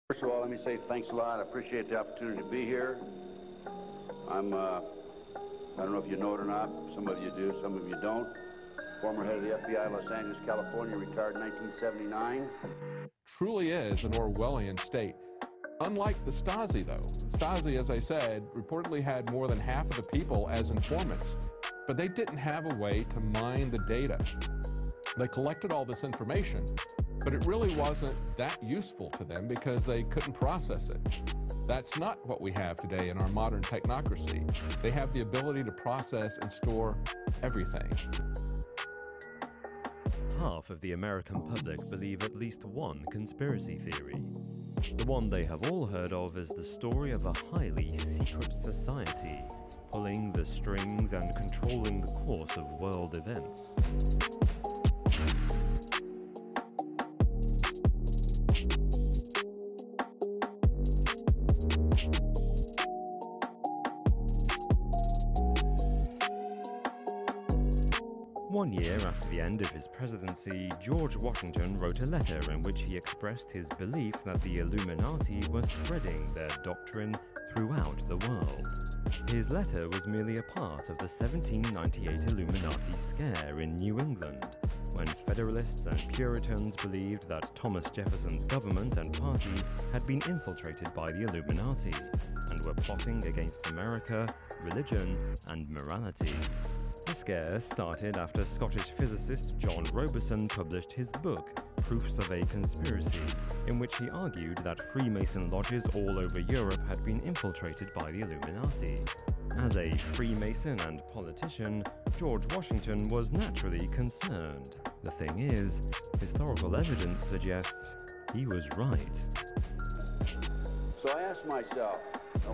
First of all, let me say thanks a lot. I appreciate the opportunity to be here. I don't know if you know it or not. Some of you do, some of you don't. Former head of the FBI, Los Angeles, California, retired in 1979. Truly is an Orwellian state. Unlike the Stasi, though. The Stasi, as I said, reportedly had more than half of the people as informants, but they didn't have a way to mine the data. They collected all this information, but it really wasn't that useful to them because they couldn't process it. That's not what we have today in our modern technocracy. They have the ability to process and store everything. Half of the American public believe at least one conspiracy theory. The one they have all heard of is the story of a highly secret society, pulling the strings and controlling the course of world events. One year after the end of his presidency, George Washington wrote a letter in which he expressed his belief that the Illuminati were spreading their doctrine throughout the world. His letter was merely a part of the 1798 Illuminati scare in New England, when Federalists and Puritans believed that Thomas Jefferson's government and party had been infiltrated by the Illuminati and were plotting against America, religion, and morality. The scare started after Scottish physicist John Robeson published his book, Proofs of a Conspiracy, in which he argued that Freemason lodges all over Europe had been infiltrated by the Illuminati. As a Freemason and politician, George Washington was naturally concerned. The thing is, historical evidence suggests he was right. So I asked myself,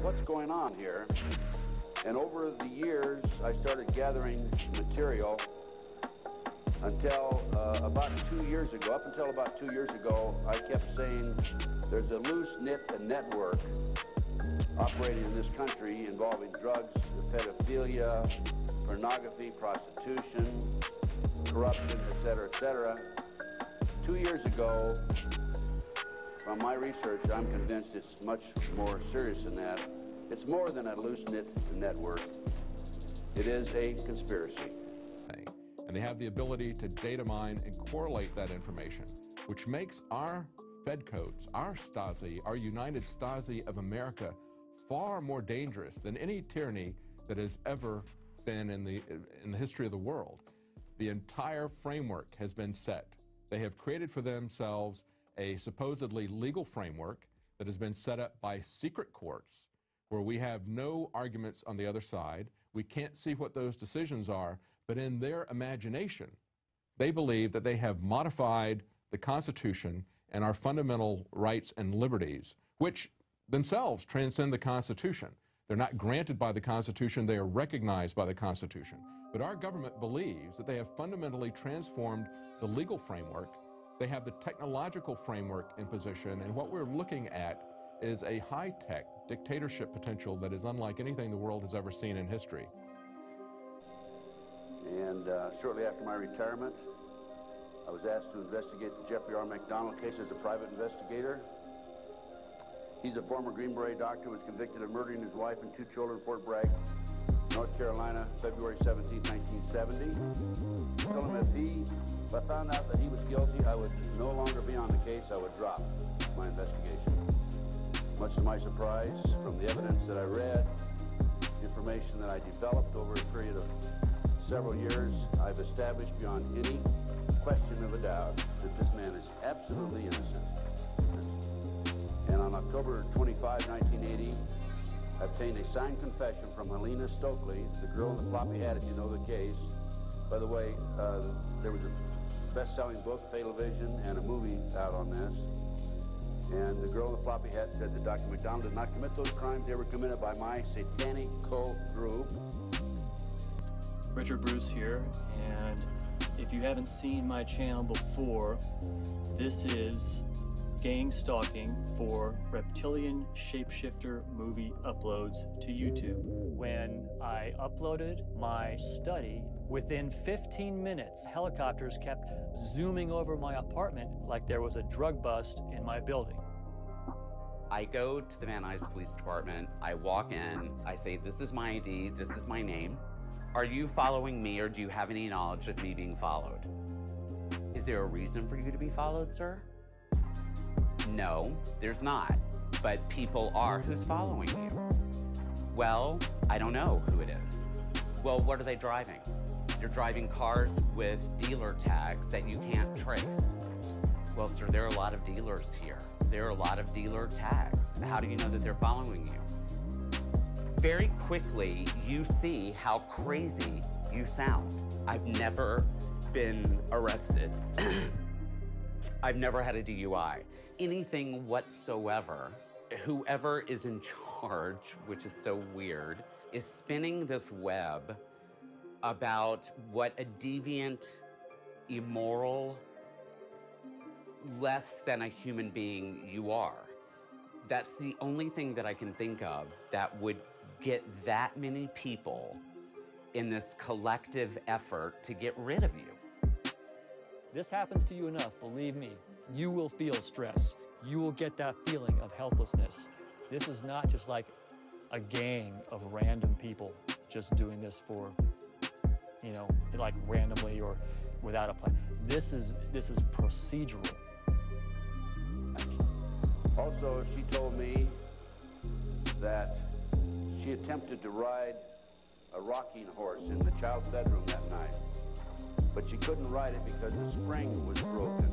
what's going on here? And over the years, I started gathering material until about 2 years ago. Up until about 2 years ago, I kept saying there's a loose-knit network operating in this country involving drugs, pedophilia, pornography, prostitution, corruption, etc., etc. 2 years ago, from my research, I'm convinced it's much more serious than that. It's more than a loose-knit network. It is a conspiracy. And they have the ability to data mine and correlate that information, which makes our Fed codes, our Stasi, our United Stasi of America, far more dangerous than any tyranny that has ever been in the history of the world. The entire framework has been set. They have created for themselves a supposedly legal framework that has been set up by secret courts, where we have no arguments on the other side. We can't see what those decisions are, but in their imagination, they believe that they have modified the Constitution and our fundamental rights and liberties, which themselves transcend the Constitution. They're not granted by the Constitution, they are recognized by the Constitution. But our government believes that they have fundamentally transformed the legal framework. They have the technological framework in position, and what we're looking at is a high-tech dictatorship potential that is unlike anything the world has ever seen in history. And shortly after my retirement, I was asked to investigate the Jeffrey R. McDonald case as a private investigator. He's a former Green Beret doctor who was convicted of murdering his wife and 2 children in Fort Bragg, North Carolina, February 17, 1970. I told him if I found out that he was guilty, I would no longer be on the case. I would drop my investigation. Much to my surprise, from the evidence that I read, information that I developed over a period of several years, I've established beyond any question of a doubt that this man is absolutely innocent. And on October 25, 1980, I obtained a signed confession from Helena Stokely, the girl in the floppy hat, if you know the case. By the way, there was a best-selling book, Fatal Vision, and a movie out on this. And the girl in the floppy hat said that Dr. McDonald did not commit those crimes. They were committed by my satanic cult group. Richard Bruce here, and if you haven't seen my channel before, this is gang stalking for reptilian shapeshifter movie uploads to YouTube. When I uploaded my study, within 15 minutes, helicopters kept zooming over my apartment like there was a drug bust in my building. I go to the Van Nuys Police Department, I walk in, I say, this is my ID, this is my name. Are you following me, or do you have any knowledge of me being followed? Is there a reason for you to be followed, sir? No, there's not, but people are. Who's following you? Well, I don't know who it is. Well, what are they driving? They're driving cars with dealer tags that you can't trace. Well, sir, there are a lot of dealers here. There are a lot of dealer tags. How do you know that they're following you? Very quickly, you see how crazy you sound. I've never been arrested. I've never had a DUI. Anything whatsoever. Whoever is in charge, which is so weird, is spinning this web about what a deviant, immoral, less than a human being you are. That's the only thing that I can think of that would get that many people in this collective effort to get rid of you. This happens to you enough, believe me, you will feel stress. You will get that feeling of helplessness. This is not just like a gang of random people just doing this for, you know, like randomly or without a plan. This is procedural. Also, she told me that she attempted to ride a rocking horse in the child's bedroom that night, but she couldn't ride it because the spring was broken.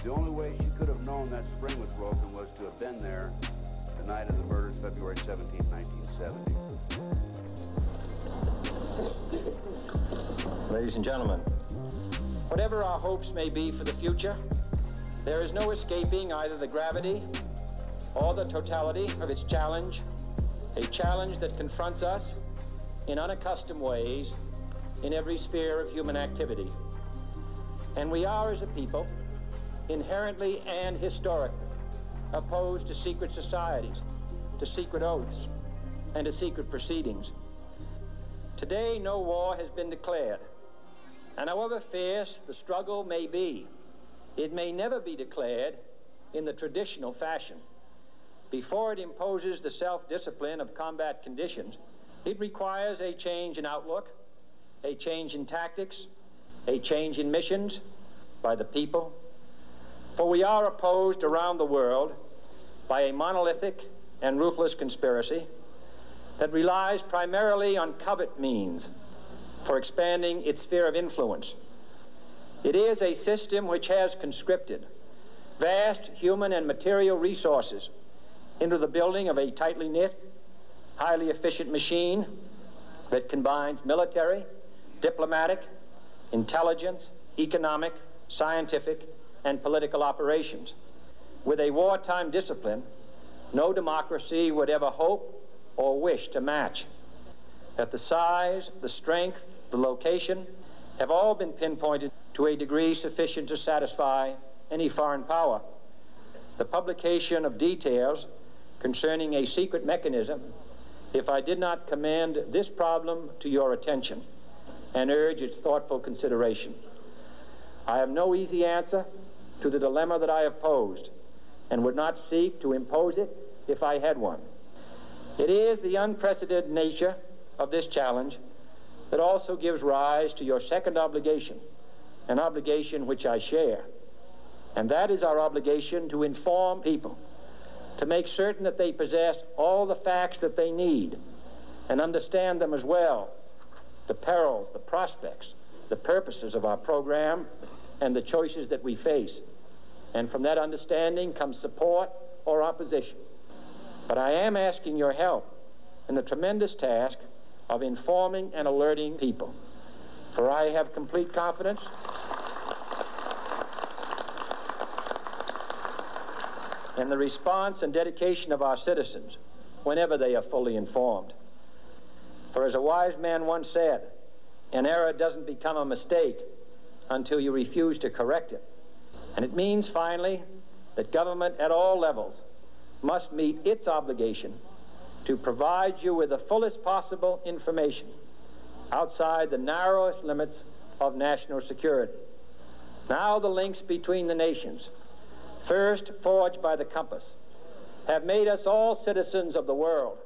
The only way she could have known that spring was broken was to have been there the night of the murders, February 17, 1970. Ladies and gentlemen, whatever our hopes may be for the future, there is no escaping either the gravity or the totality of its challenge, a challenge that confronts us in unaccustomed ways in every sphere of human activity. And we are, as a people, inherently and historically opposed to secret societies, to secret oaths, and to secret proceedings. Today, no war has been declared, and however fierce the struggle may be, it may never be declared in the traditional fashion. Before it imposes the self-discipline of combat conditions, it requires a change in outlook, a change in tactics, a change in missions by the people. For we are opposed around the world by a monolithic and ruthless conspiracy that relies primarily on covert means for expanding its sphere of influence. It is a system which has conscripted vast human and material resources into the building of a tightly knit, highly efficient machine that combines military, diplomatic, intelligence, economic, scientific, and political operations. With a wartime discipline, no democracy would ever hope or wish to match. That the size, the strength, the location have all been pinpointed to a degree sufficient to satisfy any foreign power. The publication of details concerning a secret mechanism, if I did not commend this problem to your attention and urge its thoughtful consideration. I have no easy answer to the dilemma that I have posed, and would not seek to impose it if I had one. It is the unprecedented nature of this challenge that also gives rise to your second obligation, an obligation which I share, and that is our obligation to inform people, to make certain that they possess all the facts that they need and understand them as well, the perils, the prospects, the purposes of our program, and the choices that we face. And from that understanding comes support or opposition. But I am asking your help in the tremendous task of informing and alerting people. For I have complete confidence in the response and dedication of our citizens whenever they are fully informed. For as a wise man once said, an error doesn't become a mistake until you refuse to correct it. And it means, finally, that government at all levels must meet its obligation to provide you with the fullest possible information outside the narrowest limits of national security. Now the links between the nations, first forged by the compass, have made us all citizens of the world.